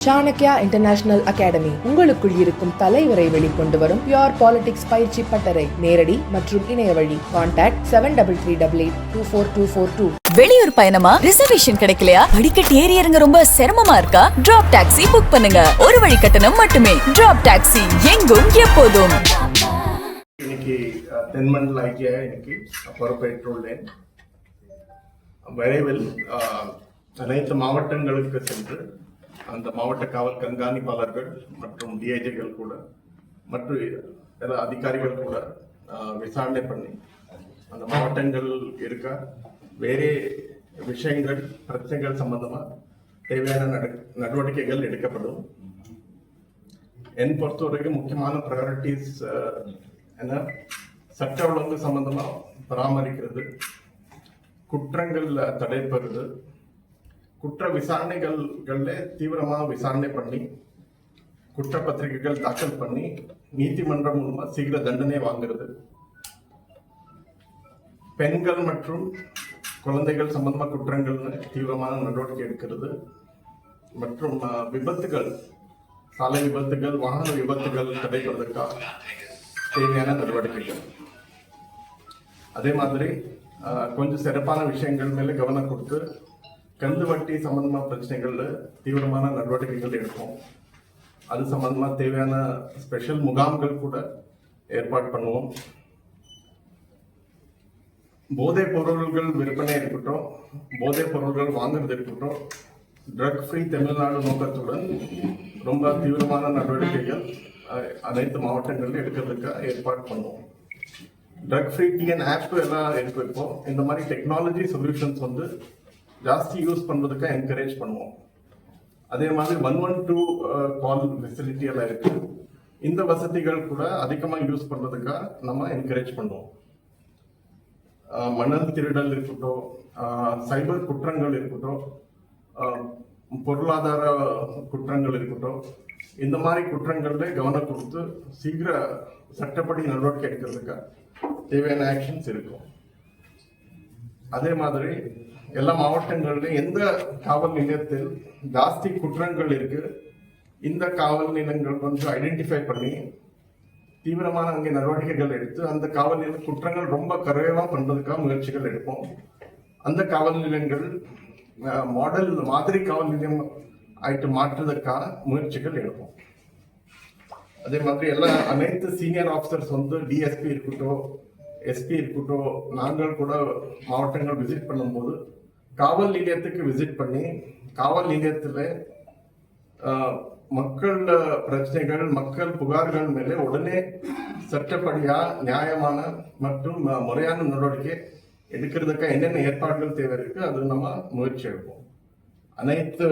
Chanakya international academy உங்களுக்குள் இருக்கும் தலைவரை வெளிக்கொண்டு வரும் பியூர் பாலிடிக்ஸ் பயிற்சி பட்டறை. நேரடி மற்றும் இணைய வழி. கான்டாக்ட் 7338824242. வெளியூர் பயணமா? ரிசர்வேஷன் கிடைக்கலையா? படிக்கட்டு ஏறி இறங்க ரொம்ப சிரமமா இருக்கா? டிராப் டாக்ஸி புக் பண்ணுங்க. ஒரு வழி கட்டணம் மட்டுமே. டிராப் டாக்ஸி எங்கும் எப்போதும். இன்னைக்கு தென்மண்டல ஐக்கிய இன்னைக்கு பொறுப்பேற்றுள்ளேன். விரைவில் அனைத்து மாவட்டங்களுக்கு சென்று அந்த மாவட்ட காவல் கண்காணிப்பாளர்கள் மற்றும் டிஐஜிகள் கூட மற்றும் அதிகாரிகள் கூட விசாரணை பண்ணி அந்த மாவட்டங்கள் இருக்க வேறே விஷயங்கள் பிரச்சனைகள் சம்பந்தமா தேவையான நடவடிக்கைகள் எடுக்கப்படும். என் பொறுத்தவரைக்கும் முக்கியமான ப்ரையாரிட்டிஸ் என்ன, சட்ட ஒழுங்கு சம்பந்தமா பராமரிக்கிறது, குற்றங்கள் தடைப்படுறது, குற்ற விசாரணைகள்ல தீவிரமாக விசாரணை பண்ணி குற்றப்பத்திரிகைகள் தாக்கல் பண்ணி நீதிமன்றம் மூலமா சீக்கிர தண்டனை வாங்குறது, பெண்கள் மற்றும் குழந்தைகள் சம்பந்தமா குற்றங்கள் தீவிரமான நடவடிக்கை எடுக்கிறது மற்றும் விபத்துகள், சாலை விபத்துகள், வாகன விபத்துகள் தடைப்படுவதற்காக தேவையான நடவடிக்கைகள். அதே மாதிரி கொஞ்சம் சிறப்பான விஷயங்கள் மேல கவனம் கொடுத்து கந்து வட்டி சம்பந்தமான பிரச்சனைகள்ல தீவிரமான நடவடிக்கைகள் எடுப்போம். அது சம்பந்தமா தேவையான ஸ்பெஷல் முகாம்கள் கூட ஏற்பாடு பண்ணுவோம். போதைப் பொருள்கள் விற்பனை இருக்கட்டும், போதைப் பொருள்கள் வாங்குறது இருக்கட்டும், ட்ரக் ஃப்ரீ தமிழ்நாடு நோக்கத்துடன் ரொம்ப தீவிரமான நடவடிக்கைகள் அனைத்து மாவட்டங்களில் எடுக்கிறதுக்கு ஏற்பாடு பண்ணுவோம். ட்ரக் ஃப்ரீ டிஎன் ஆப் எல்லாம் எடுத்து வைப்போம். இந்த மாதிரி டெக்னாலஜி சொல்யூஷன்ஸ் ஜாஸ்தி யூஸ் பண்றதுக்கு என்கரேஜ் பண்ணுவோம். அதே மாதிரி 112 கால் ஃபெசிலிட்டி எல்லாம் இருக்கு. இந்த வசதிகள் கூட அதிகமாக யூஸ் பண்றதுக்காக நம்ம என்கரேஜ் பண்ணுவோம். மணல் திருடல் இருக்கட்டும், சைபர் குற்றங்கள் இருக்கட்டும், பொருளாதார குற்றங்கள் இருக்கட்டும், இந்த மாதிரி குற்றங்கள்ல கவனம் கொடுத்து சீக்கிர சட்டப்படி நடவடிக்கை எடுக்கிறதுக்கு தேவையான ஆக்ஷன்ஸ் இருக்கும். அதே மாதிரி எல்லா மாவட்டங்களிலும் எந்த காவல் நிலையத்தில் ஜாஸ்தி குற்றங்கள் இருக்கு, இந்த காவல் நிலையங்கள் ஐடென்டிஃபை பண்ணி தீவிரமான அங்கே நடவடிக்கைகள் எடுத்து அந்த காவல் நிலைய குற்றங்கள் ரொம்ப குறைவா பண்றதுக்காக முயற்சிகள் எடுப்போம். அந்த காவல் நிலையங்கள் மாடல் மாதிரி காவல் நிலையம் ஆயிட்டு மாற்றுவதற்கான முயற்சிகள் எடுப்போம். அதே மாதிரி அனைத்து சீனியர் ஆஃபீஸர்ஸ் டிஎஸ்பி இருக்கட்டும், எஸ்பி இருக்கட்டும், நாங்கள் கூட மாவட்டங்கள் விசிட் பண்ணும்போது காவல் நிலையத்துக்கு விசிட் பண்ணி காவல் நிலையத்தில் மக்கள் பிரச்சனைகள், மக்கள் புகார்கள் மேலே உடனே சட்டப்படியா நியாயமான மற்றும் முறையான நடவடிக்கை எடுக்கிறதுக்கு என்னென்ன ஏற்பாடுகள் தேவை இருக்கு அது நம்ம முயற்சி எடுப்போம். அனைத்து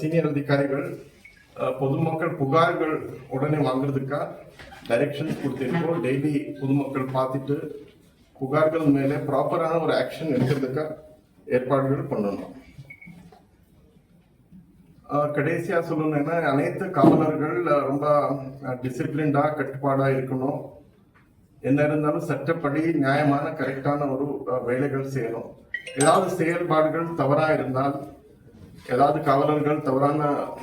சீனியர் அதிகாரிகள் பொதுமக்கள் புகார்கள் உடனே வாங்குறதுக்கா டைரக்ஷன்ஸ் கொடுத்திருக்கோம். டெய்லி பொதுமக்கள் பார்த்துட்டு புகார்கள் மேலே ப்ராப்பரான ஒரு ஆக்ஷன் எடுக்கிறதுக்கா ஏற்பாடுகள் பண்ணணும். கடைசியா சொல்லணும்னா அனைத்து காவலர்கள் ரொம்ப டிசிப்ளின்டா கட்டுப்பாடா இருக்கணும். என்ன இருந்தாலும் சட்டப்படி நியாயமான கரெக்டான ஒரு வேலைகள் செய்யணும். ஏதாவது செயல்பாடுகள் தவறா இருந்தால், ஏதாவது காவலர்கள் தவறான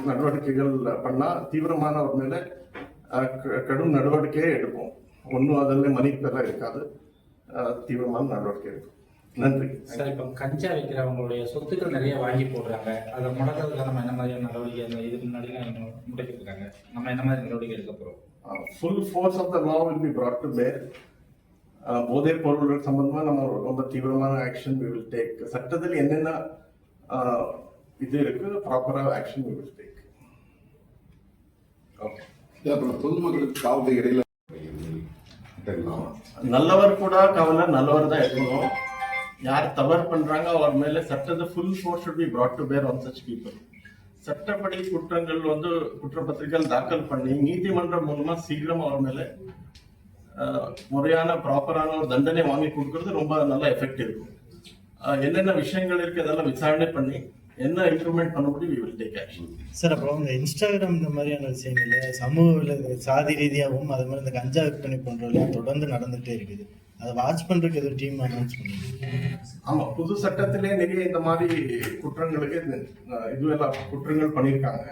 நடவடிக்கைகள் பண்ணா தீவிரமான ஒரு மேல கடும் நடவடிக்கையே எடுப்போம். ஒன்றும் அதில் மன்னிப்பெல்லாம் இருக்காது, தீவிரமான நடவடிக்கை எடுக்கும். நன்றி சார். இப்போ கஞ்சா விற்கிறவங்களுடைய சொத்துக்கள் நிறைய வாங்கி போடுறாங்க, அதை முடக்கிறதுல நம்ம என்ன மாதிரியான நடவடிக்கை, இதுக்கு முன்னாடி முடக்கிருக்காங்க, நம்ம என்ன மாதிரி நடவடிக்கை எடுக்க போறோம்? Full force of the law will be brought to bear. போதைப் பொருள்கள் சம்பந்தமா நம்ம ரொம்ப தீவிரமான ஆக்ஷன் we will take. சட்டத்தில் என்னென்ன இது இருக்கு, ப்ராப்பரா action we will take. Okay. பொதுமக்களுக்கு காவல் இடையில நல்லவர் கூட காவலர் நல்லவர் தான் இருக்கணும். யார் தவறு பண்றாங்க அவர் மேல சட்டத்தை full force should be brought to bear on such people. சட்டப்படி குற்றங்கள் குற்றப்பத்திரிகைகள் தாக்கல் பண்ணி நீதிமன்றம் மூலமா சீக்கிரம் அவர் மேல முறையான ப்ராப்பரான ஒரு தண்டனை வாங்கி கொடுக்கறது ரொம்ப நல்ல எஃபெக்ட் இருக்கும். என்னென்ன விஷயங்கள் இருக்கு அதெல்லாம் விசாரணை பண்ணி என்ன இம்ப்ரூவ்மெண்ட் பண்ண முடியும் we will take action. Sir, அப்புறம் இந்த இன்ஸ்டாகிராம் இந்த மாதிரியான விஷயங்கள்ல சமூக சாதி ரீதியாகவும் அது மாதிரி இந்த கஞ்சா விற்பனை போன்றதெல்லாம் தொடர்ந்து நடந்துகிட்டே இருக்குது. அதை வாட்ச் பண்றதுக்கு எதுவும் டீம் அனௌன்ஸ் பண்ணுங்க. ஆமா, புது சட்டத்திலே நிறைய இந்த மாதிரி குற்றங்களுக்கு இதுவெல்லாம் குற்றங்கள் பண்ணியிருக்காங்க.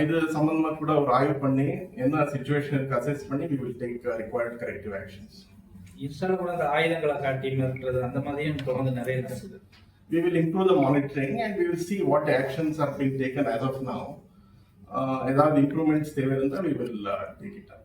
இது சம்பந்தமா கூட ஒரு ஆய்வு பண்ணி என்ன சிச்சுவேஷன் இருக்கு அசஸ் பண்ணி we will take required corrective actions. இன்ஸ்டால கூட அந்த ஆயுதங்களை காட்டி மிரட்டுறது அந்த மாதிரியும் தொடர்ந்து நிறைய நடக்குது. We will improve the monitoring and we will see what actions are being taken as of now. ஏதாவது improvements தேவை இருந்தால் we will take it up.